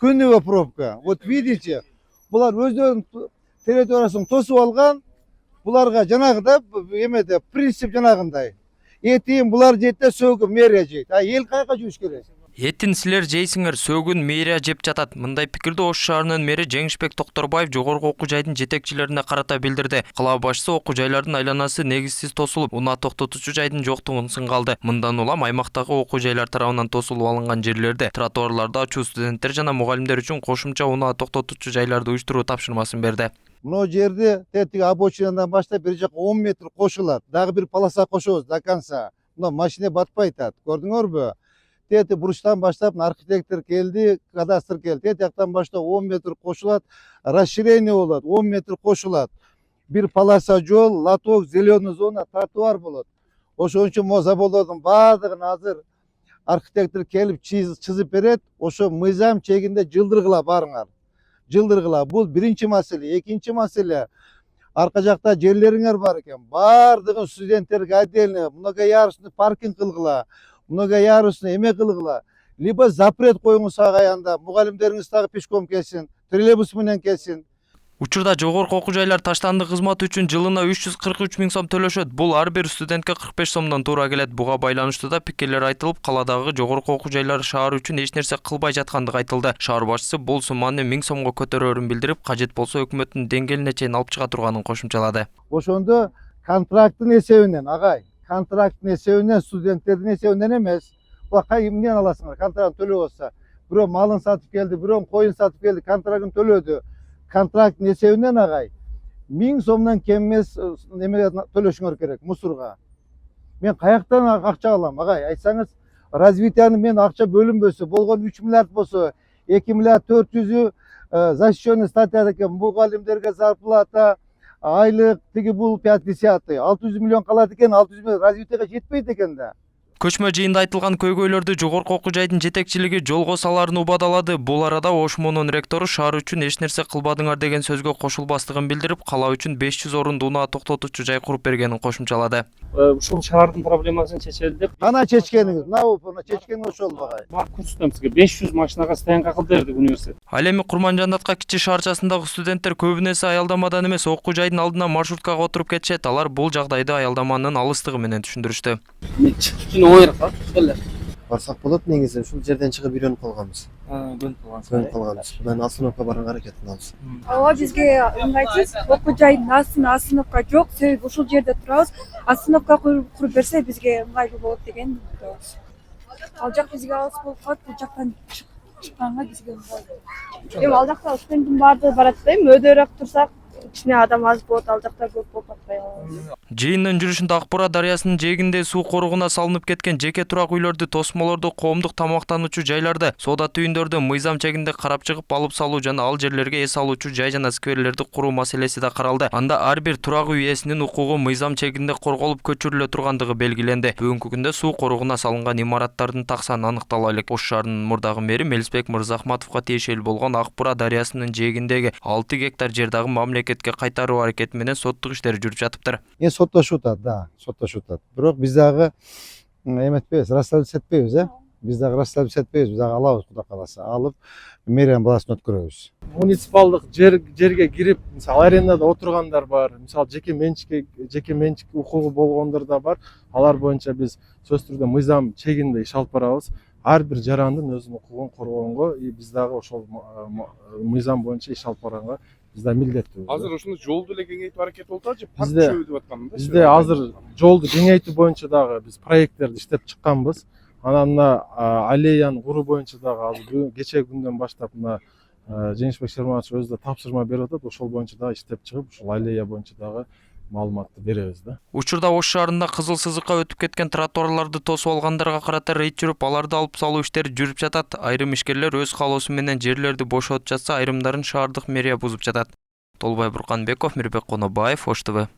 күнүгө пробка. Вот видите, булар өздөрүнүн территориясын тосуп алган. Буларга жанагыда эмеде принцип жанагындай. Этин булар жейт да сөгүн мэрия жейт. А эл каяка жүрүш керек? Этин силер жейсиңер, сөгүн мэрия жеп жатат. Мындай пикирди Ош шаарынын мэри Жеңишбек Токторбаев жогорку окуу жайдын жетекчилерине карата билдирди. Кала башчысы окуу жайлардын айланасы негизсиз тосулуп, унаа токтотуучу жайдын жоктугун сынгалды. Мындан улам аймактагы окуу жайлар тарабынан тосулуп алынган жерлерде тротуарларды ачуу, студенттер жана мугалимдер үчүн кошумча унаа токтотуучу жайларды уюштуруу тапшырмасын берди. Мына жерде тетиги обочинадан баштап бир жака 10 метр кошулат. Дагы бир полоса кошобуз до конца. Мына машина батпай атат. Көрдүңөрбү? Тети бурчтан баштап архитектор келди, кадастр келди. Тети жактан баштап 10 метр кошулат, расширение болот, 10 метр кошулат. Бир полоса жол, лоток, зеленый зона, тротуар болот. Ошон үчүн могу заболордун баардыгын азыр архитектор келип чызып берет. Ошо мыйзам чегинде жылдыргыла барыңар. Жылдыргыла. Бул биринчи маселе. Экинчи маселе, арка жакта жерлериңер бар экен. Баардыгын студенттерге отдельно многоярусный паркинг кылгыла. Многоярусный эме кылгыла. Либо запрет коюңуз ага аянда, мугалимдериңиз дагы пешком келсин, троллейбус менен келсин. Учурда жогорку окуу жайлар таштандык кызматы үчүн жылына 343 миң сом төлөшөт. Бул ар бир студентке 45 сомдон туура келет. Буга байланыштуу да пикирлер айтылып, каладагы жогорку окуу жайлар шаар үчүн эч нерсе кылбай жаткандыгы айтылды. Шаар башчысы бул сумманы 1000 сомго көтөрөөрүн билдирип, кажет болсо өкмөттүн деңгээлине чейин алып чыга турганын кошумчалады. Ошондо контракттын эсебинен, агай, контракттын эсебинен, студенттердин эсебинен эмес. Буга эмнеден аласыңар? Контракт төлөп атса, бирөө малын сатып келди, бирөө коюн сатып келди, контрактын төлөдү. Контракттын эсебинен агай 1000 сомдон кем эмес немеге төлөшүңөр керек, мусорга. Мен каяктан акча алам, агай? Айтсаңыз, развитияны мен акча бөлүнбөсө, болгон 3 миллиард болсо, 2 миллиард 400 защищенный статья экен, мугалимдерге зарплата, айлык, тиги бул 5-10, 600 миллион калат экен, 600 миллион развитияга жетпейт экен да. Көчмө жыйында айтылган көйгөйлөрдү жогорку окуу жайдын жетекчилиги жолго салаарын убадалады. Бул арада Ош МУНун ректору шаар үчүн эч нерсе кылбадыңар деген сөзгө кошулбастыгын билдирип, кала үчүн 500 орунду унаа токтотуучу жай куруп бергенин кошумчалады. Ушул шаардын проблемасын чечели деп. Кана чечкениңиз, мына чечкениңиз ошол багай. Бар курстан бизге 500 машинага стоянка кылды берди университет. Ал эми Курманжандатка кичи шаарчасындагы студенттер көбүнесе аялдамадан эмес, окуу жайдын алдына маршруткага отуруп кетишет. Алар бул жагдайды аялдаманын алыстыгы менен түшүндүрүштү. Барсак болот, негизи ушул жерден чыгып үйрөнүп калганбыз. Көнүп калганбыз. Мен остановка барганга аракет кылабыз. Ооба, бизге ыңгайсыз. Окуу жайдын астына остановка жок. Себеби ушул жерде турабыз. Остановка куруп берсе бизге ыңгайлуу болот деген ойлойбуз. Ал жак бизге алыс болуп калат. Бул жактан чыкканга бизге ыңгайлуу. Эми ал жакта студенттин баардыгы барат да, эми өйдөрөөк турсак, ичине адам аз болот, ал жакта көп болуп атпай калат. Жыйындын жүрүшүндө Акбура дарыясынын жээгинде суу коругуна салынып кеткен жеке турак үйлөрдү, тосмолорду, коомдук тамактануучу жайларды, соода түйүндөрдү мыйзам чегинде карап чыгып алып салуу жана ал жерлерге эс алуучу жай жана скверлерди куруу маселеси да каралды. Анда ар бир турак үй ээсинин укугу мыйзам чегинде корголуп көчүрүлө тургандыгы белгиленди. Бүгүнкү күндө суу коругуна салынган имараттардын так саны аныктала элек. Ош шаарынын мурдагы мэри Мелисбек Мырзахматовго тиешелүү болгон Акбура дарыясынын жээгиндеги 6 гектар жер дагы мамлекетке кайтаруу аракети менен соттук иштери жүрүп жатыптыр. Соттошуп атат, да, соттошуп атат. Бирок биз дагы эметпейбиз, расставить этпейбиз, Биз дагы расставить этпейбиз, биз дагы алабыз, Кудай кааласа. Алып, мэриянын баласын өткөрөбүз. Муниципалдык жерге кирип, мисалы арендада отургандар бар, мисалы жеке менчик укугу болгондор да бар. Алар боюнча биз сөзсүз түрдө мыйзам чегинде иш алып барабыз. Ар бир жарандын өзүнүн укугун коргогонго биз дагы ошол мыйзам боюнча иш алып барганга биз да милдеттүүбүз. Азыр ошондо жолду эле кеңейтип аракет болуп атат же парк чөбү деп атканында? Бизде азыр жолду кеңейтүү боюнча дагы биз проекттерди иштеп чыкканбыз. Анан мына аллеяны куруу боюнча дагы азыр кечээ күндөн баштап мына Жеңишбек Шерматович өзү да тапшырма берип атат. Ошол боюнча дагы иштеп чыгып, ушул аллея боюнча дагы маалыматты беребиз да. Учурда Ош шаарында кызыл сызыкка өтүп кеткен тротуарларды тосуп алгандарга карата рейд жүрүп, аларды алып салуу иштери жүрүп жатат. Айрым ишкерлер өз каалоосу менен жерлерди бошотуп жатса, айрымдарын шаардык мэрия бузуп жатат. Толбай Бурканбеков, Мирбек Конобаев, Ош ТВ.